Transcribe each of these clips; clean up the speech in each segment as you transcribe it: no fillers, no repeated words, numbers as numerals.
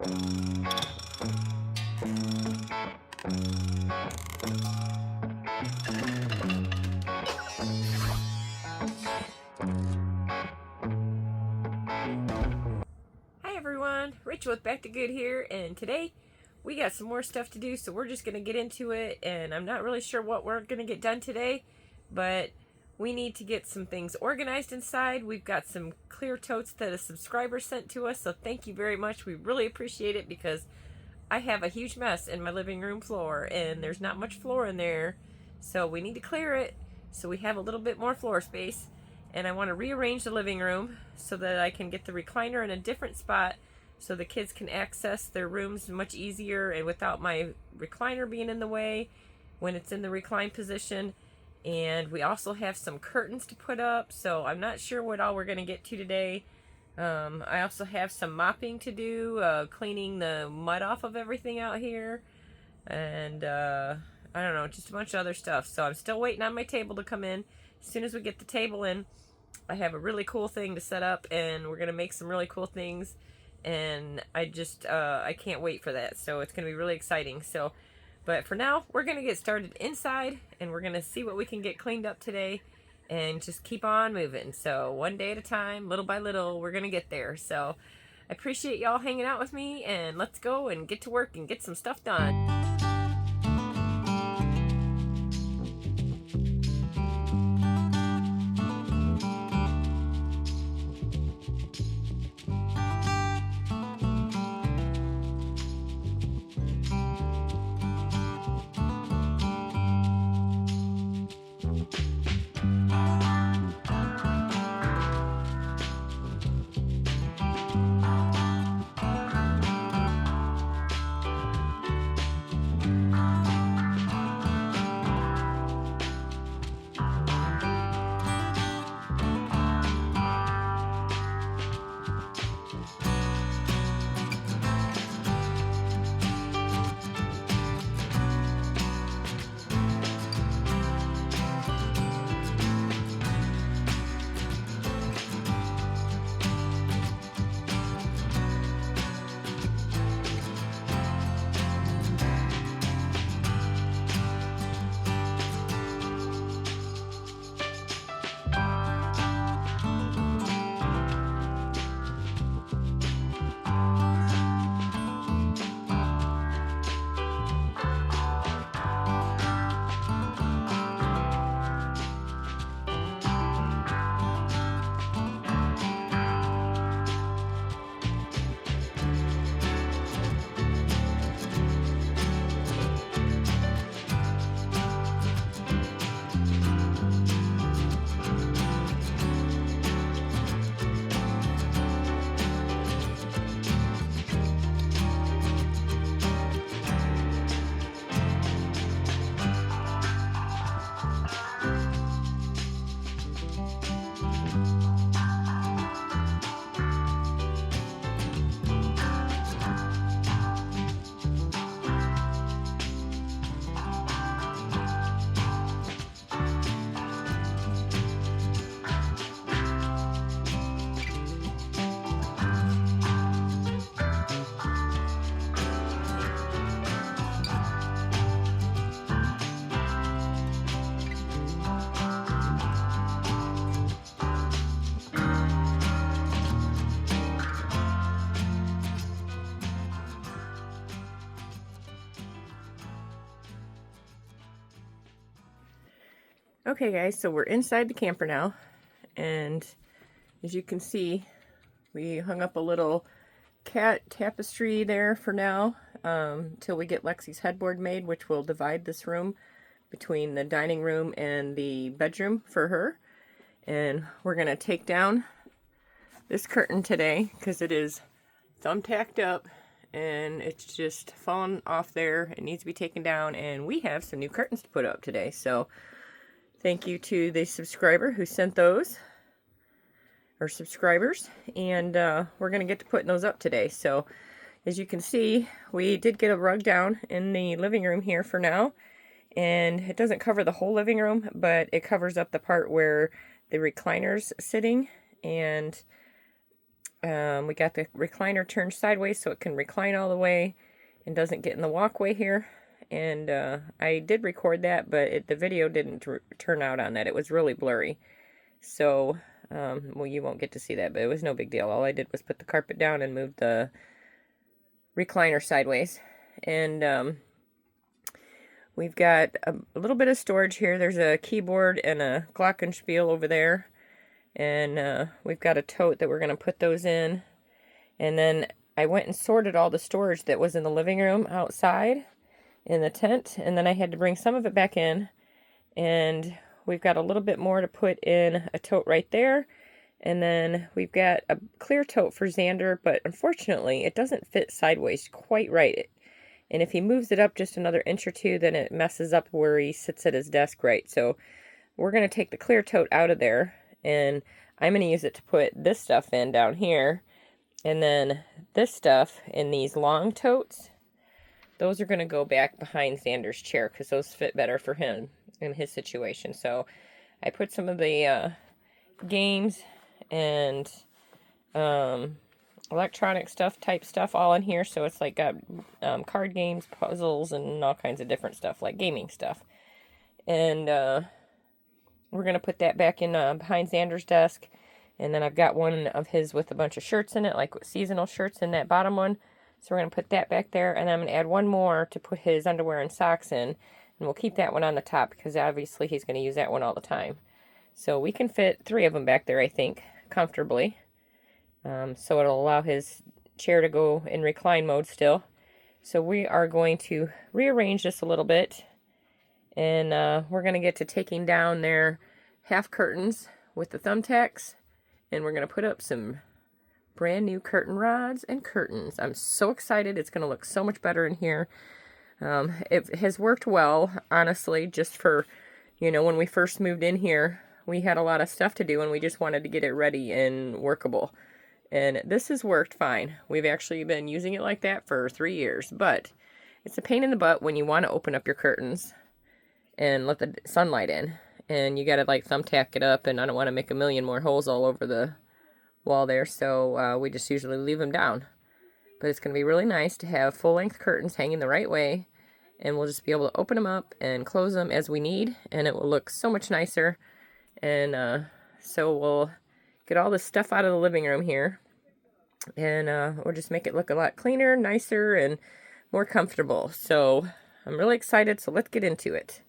Hi everyone, Rachel with Back to Good here, and today we got some more stuff to do, so we're just going to get into it. And I'm not really sure what we're going to get done today, but we need to get some things organized inside. We've got some clear totes that a subscriber sent to us, so thank you very much. We really appreciate it because I have a huge mess in my living room floor, and there's not much floor in there, so we need to clear it so we have a little bit more floor space. And I want to rearrange the living room so that I can get the recliner in a different spot so the kids can access their rooms much easier and without my recliner being in the way when it's in the recline position. And we also have some curtains to put up, so I'm not sure what all we're going to get to today. I also have some mopping to do, cleaning the mud off of everything out here, and I don't know, just a bunch of other stuff. So I'm still waiting on my table to come in. As soon as we get the table in, I have a really cool thing to set up, and we're going to make some really cool things, and I can't wait for that. So it's going to be really exciting. So, but for now, we're going to get started inside, and we're going to see what we can get cleaned up today and just keep on moving. So one day at a time, little by little, we're going to get there. So I appreciate y'all hanging out with me, and let's go and get to work and get some stuff done. Okay guys, so we're inside the camper now, and as you can see, we hung up a little cat tapestry there for now, till we get Lexi's headboard made, which will divide this room between the dining room and the bedroom for her. And we're going to take down this curtain today because it is thumbtacked up and it's just fallen off there. It needs to be taken down, and we have some new curtains to put up today. So thank you to the subscriber who sent those, or subscribers, and we're going to get to putting those up today. So as you can see, we did get a rug down in the living room here for now, and it doesn't cover the whole living room, but it covers up the part where the recliner's sitting, and We got the recliner turned sideways so it can recline all the way and doesn't get in the walkway here. And I did record that, but the video didn't turn out on that. It was really blurry. So, well, you won't get to see that, but it was no big deal. All I did was put the carpet down and move the recliner sideways. And we've got a little bit of storage here. There's a keyboard and a glockenspiel over there. And we've got a tote that we're going to put those in. And then I went and sorted all the storage that was in the living room outside in the tent. And then I had to bring some of it back in. And we've got a little bit more to put in a tote right there. And then we've got a clear tote for Xander, but unfortunately it doesn't fit sideways quite right. And if he moves it up just another inch or two, then it messes up where he sits at his desk right. So we're going to take the clear tote out of there. And I'm going to use it to put this stuff in down here. And then this stuff in these long totes, those are going to go back behind Xander's chair because those fit better for him in his situation. So I put some of the games and electronic type stuff all in here. So it's like got card games, puzzles, and all kinds of different stuff, like gaming stuff. And we're going to put that back in behind Xander's desk. And then I've got one of his with a bunch of shirts in it, like seasonal shirts in that bottom one. So we're going to put that back there. And I'm going to add one more to put his underwear and socks in. And we'll keep that one on the top because obviously he's going to use that one all the time. So we can fit 3 of them back there, I think, comfortably. So it'll allow his chair to go in recline mode still. So we are going to rearrange this a little bit. And we're going to get to taking down their half curtains with the thumbtacks. And we're going to put up some brand new curtain rods and curtains. I'm so excited. It's going to look so much better in here. It has worked well, honestly, just for, when we first moved in here, we had a lot of stuff to do and we just wanted to get it ready and workable. And this has worked fine. We've actually been using it like that for 3 years, but it's a pain in the butt when you want to open up your curtains and let the sunlight in. And you got to like thumbtack it up, and I don't want to make a million more holes all over the wall there, so we just usually leave them down. But it's going to be really nice to have full-length curtains hanging the right way, and we'll just be able to open them up and close them as we need, and it will look so much nicer. And so we'll get all this stuff out of the living room here, and we'll just make it look a lot cleaner, nicer, and more comfortable. So I'm really excited, so let's get into it.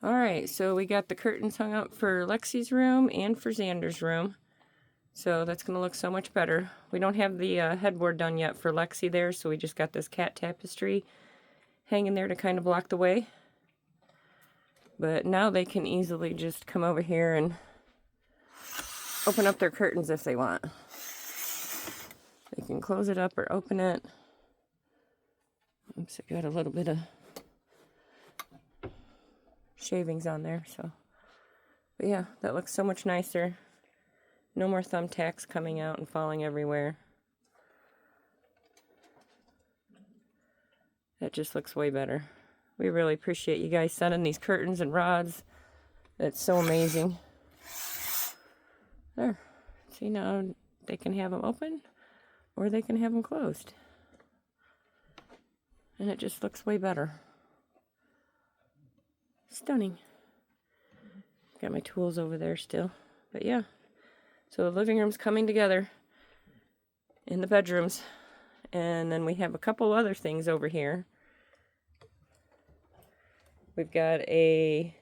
Alright, so we got the curtains hung up for Lexi's room and for Xander's room. So that's going to look so much better. We don't have the headboard done yet for Lexi there, so we just got this cat tapestry hanging there to kind of block the way. But now they can easily just come over here and open up their curtains if they want. They can close it up or open it. Oops, I got a little bit of shavings on there, so. But yeah, that looks so much nicer. No more thumbtacks coming out and falling everywhere. That just looks way better. We really appreciate you guys sending these curtains and rods. That's so amazing. There. See, now they can have them open or they can have them closed. And it just looks way better. Stunning. Got my tools over there still. But yeah. So the living room's coming together in the bedrooms. And then we have a couple other things over here. We've got a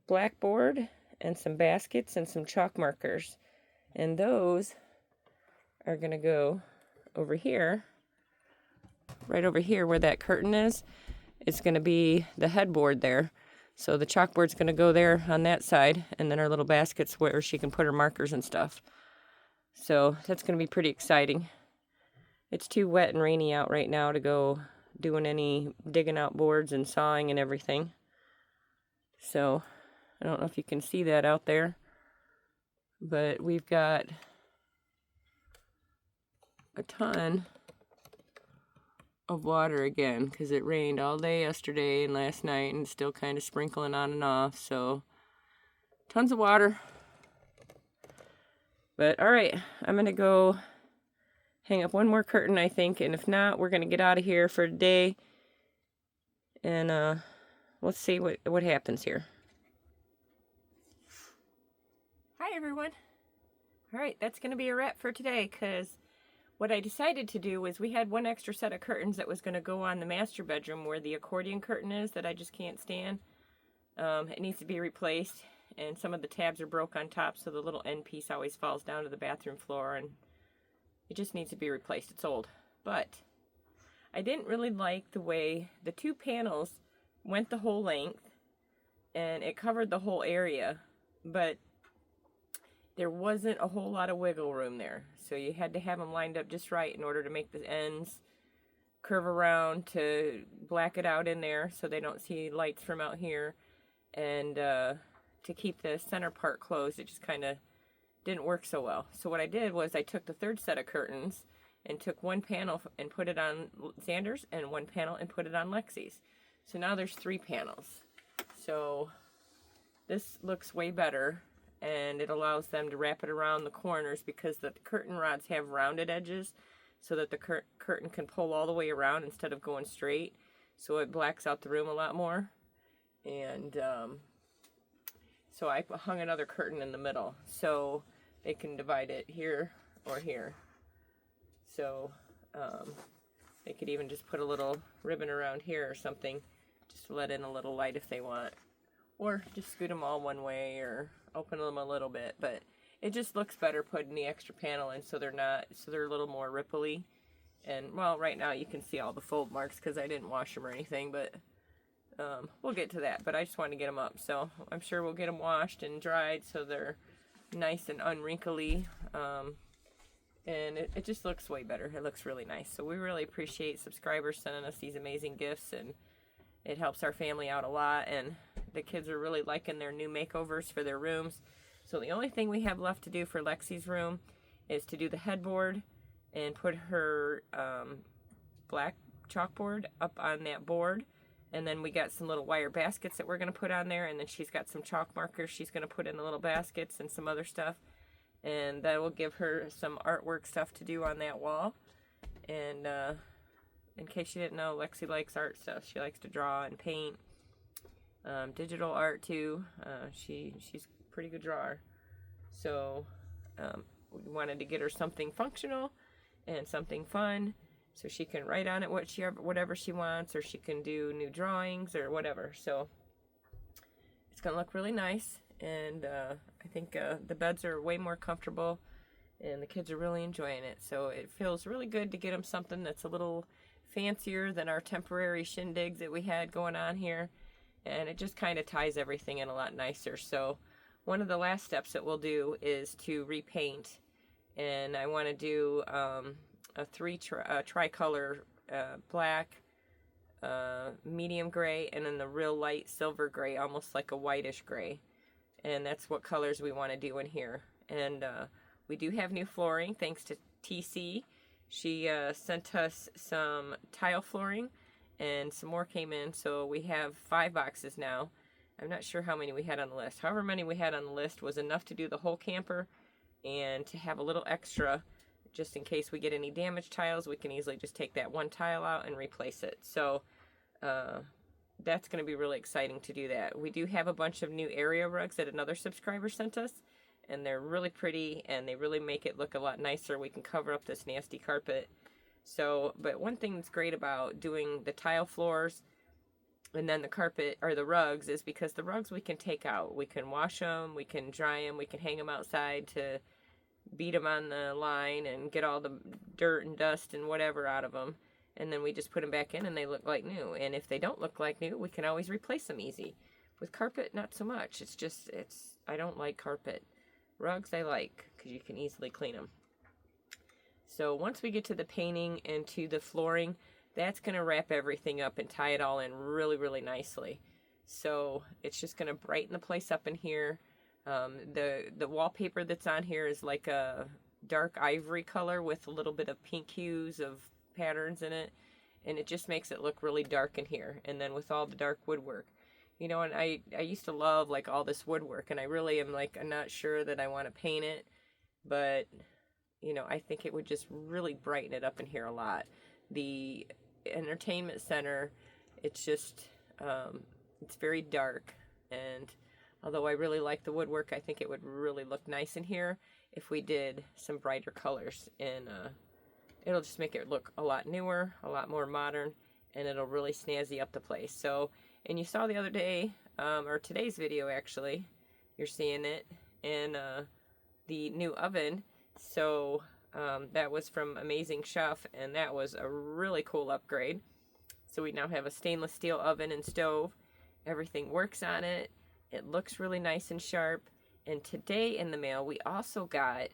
blackboard and some baskets and some chalk markers. And those are going to go over here. Right over here where that curtain is. It's going to be the headboard there. So the chalkboard's going to go there on that side, and then our little baskets where she can put her markers and stuff. So that's going to be pretty exciting. It's too wet and rainy out right now to go doing any digging out boards and sawing and everything. So I don't know if you can see that out there, but we've got a ton of water again because it rained all day yesterday and last night and still kind of sprinkling on and off, so tons of water. But all right, I'm gonna go hang up one more curtain, I think, and if not, we're gonna get out of here for today and let's see what happens here. Hi everyone. All right, that's gonna be a wrap for today because what I decided to do was we had one extra set of curtains that was going to go on the master bedroom where the accordion curtain is that I just can't stand. It needs to be replaced, and some of the tabs are broke on top, so the little end piece always falls down to the bathroom floor, and it just needs to be replaced. It's old. But I didn't really like the way the two panels went the whole length, and it covered the whole area, but there wasn't a whole lot of wiggle room there. So you had to have them lined up just right in order to make the ends curve around to black it out in there so they don't see lights from out here. And to keep the center part closed, it just kind of didn't work so well. So what I did was I took the third set of curtains and took one panel and put it on Xander's and one panel and put it on Lexi's. So now there's 3 panels. So this looks way better. And it allows them to wrap it around the corners because the curtain rods have rounded edges so that the curtain can pull all the way around instead of going straight. So it blacks out the room a lot more. And so I hung another curtain in the middle so they can divide it here or here. So they could even just put a little ribbon around here or something just to let in a little light if they want. Or just scoot them all one way or open them a little bit, but it just looks better putting the extra panel in so they're a little more ripply. And well, right now you can see all the fold marks because I didn't wash them or anything, but we'll get to that. But I just wanted to get them up, so I'm sure we'll get them washed and dried so they're nice and unwrinkly. And it just looks way better. It looks really nice. So we really appreciate subscribers sending us these amazing gifts, and it helps our family out a lot, and the kids are really liking their new makeovers for their rooms. So the only thing we have left to do for Lexi's room is to do the headboard and put her black chalkboard up on that board. And then we got some little wire baskets that we're going to put on there, and then she's got some chalk markers she's going to put in the little baskets and some other stuff. And that will give her some artwork stuff to do on that wall. And in case you didn't know, Lexi likes art stuff. She likes to draw and paint. Digital art too. She's a pretty good drawer. So we wanted to get her something functional and something fun so she can write on it whatever she wants, or she can do new drawings or whatever. So It's going to look really nice, and I think the beds are way more comfortable, and the kids are really enjoying it. So it feels really good to get them something that's a little fancier than our temporary shindigs that we had going on here, and it just kind of ties everything in a lot nicer. So one of the last steps that we'll do is to repaint, and I want to do a tricolor black, medium gray, and then the real light silver gray, almost like a whitish gray. And that's what colors we want to do in here. And we do have new flooring thanks to TC. She sent us some tile flooring, and some more came in, so we have 5 boxes now. I'm not sure how many we had on the list. However many we had on the list was enough to do the whole camper, and to have a little extra just in case we get any damaged tiles. We can easily just take that one tile out and replace it. So that's going to be really exciting to do that. We do have a bunch of new area rugs that another subscriber sent us, and they're really pretty, and they really make it look a lot nicer. We can cover up this nasty carpet. So, but one thing that's great about doing the tile floors and then the carpet or the rugs is because the rugs we can take out. We can wash them, we can dry them, we can hang them outside to beat them on the line and get all the dirt and dust and whatever out of them. And then we just put them back in and they look like new. And if they don't look like new, we can always replace them easy. With carpet, not so much. I don't like carpet. Rugs I like because you can easily clean them. So once we get to the painting and to the flooring, that's going to wrap everything up and tie it all in really, really nicely. So it's just going to brighten the place up in here. The wallpaper that's on here is like a dark ivory color with a little bit of pink hues of patterns in it. And it just makes it look really dark in here. And then with all the dark woodwork. You know, and I used to love like all this woodwork, and I really am like, I'm not sure that I want to paint it, but you know, I think it would just really brighten it up in here a lot. The entertainment center, it's just, it's very dark, and although I really like the woodwork, I think it would really look nice in here if we did some brighter colors, and it'll just make it look a lot newer, a lot more modern, and it'll really snazzy up the place. So, and you saw the other day, or today's video actually, you're seeing it, in the new oven. So that was from Amazing Chef, and that was a really cool upgrade. So we now have a stainless steel oven and stove. Everything works on it. It looks really nice and sharp. And today in the mail, we also got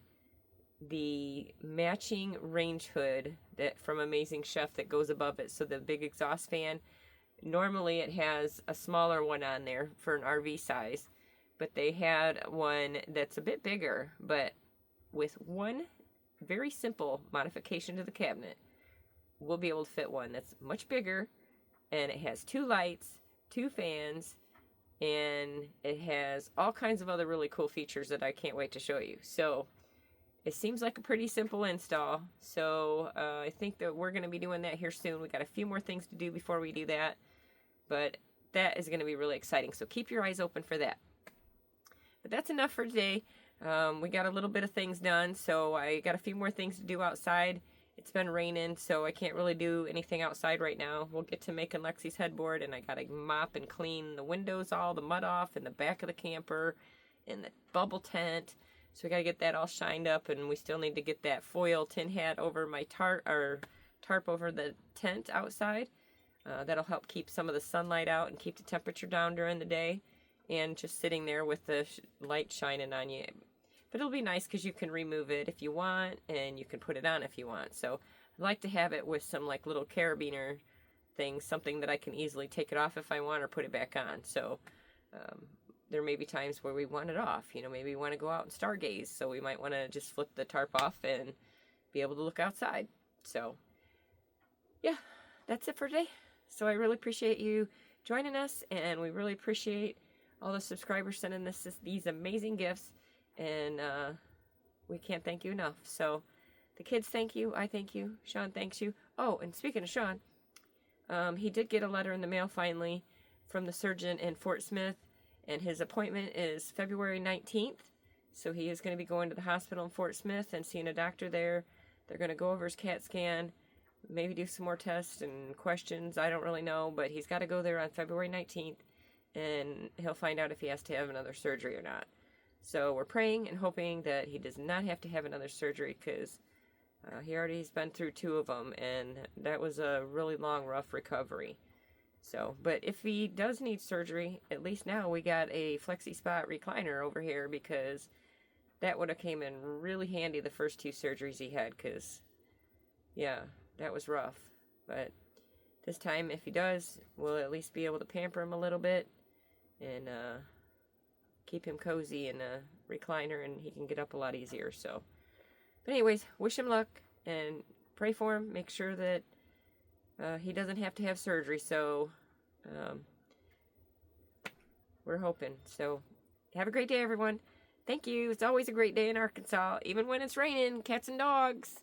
the matching range hood that from Amazing Chef that goes above it. So the big exhaust fan, normally it has a smaller one on there for an RV size, but they had one that's a bit bigger, but with one very simple modification to the cabinet, we'll be able to fit one that's much bigger, and it has 2 lights, 2 fans, and it has all kinds of other really cool features that I can't wait to show you. So it seems like a pretty simple install, so I think that we're going to be doing that here soon. We got a few more things to do before we do that, but that is going to be really exciting, so keep your eyes open for that. But that's enough for today. We got a little bit of things done, so I got a few more things to do outside. It's been raining, so I can't really do anything outside right now. We'll get to making Lexi's headboard, and I got to mop and clean the windows, all the mud off, and the back of the camper, and the bubble tent. So we got to get that all shined up, and we still need to get that foil tin hat over my tarp over the tent outside. That'll help keep some of the sunlight out and keep the temperature down during the day, and just sitting there with the light shining on you. But it'll be nice because you can remove it if you want, and you can put it on if you want. So I'd like to have it with some like little carabiner things, something that I can easily take it off if I want or put it back on. So there may be times where we want it off. You know, maybe we want to go out and stargaze, so we might want to just flip the tarp off and be able to look outside. So yeah, that's it for today. So I really appreciate you joining us, and we really appreciate all the subscribers sending us these amazing gifts, and we can't thank you enough. So the kids thank you, I thank you, Sean thanks you. Oh, and speaking of Sean, he did get a letter in the mail finally from the surgeon in Fort Smith, and his appointment is February 19th. So he is going to be going to the hospital in Fort Smith and seeing a doctor there. They're going to go over his CAT scan, maybe do some more tests and questions. I don't really know, but he's got to go there on February 19th. and he'll find out if he has to have another surgery or not. So we're praying and hoping that he does not have to have another surgery, because he already's been through 2 of them, and that was a really long, rough recovery. So, but if he does need surgery, at least now we got a flexi spot recliner over here, because that would have came in really handy the first 2 surgeries he had, because, yeah, that was rough. But this time, if he does, we'll at least be able to pamper him a little bit and keep him cozy in a recliner, and he can get up a lot easier. So, but anyways, wish him luck and pray for him. Make sure that he doesn't have to have surgery. So we're hoping. So have a great day, everyone. Thank you. It's always a great day in Arkansas, even when it's raining. Cats and dogs.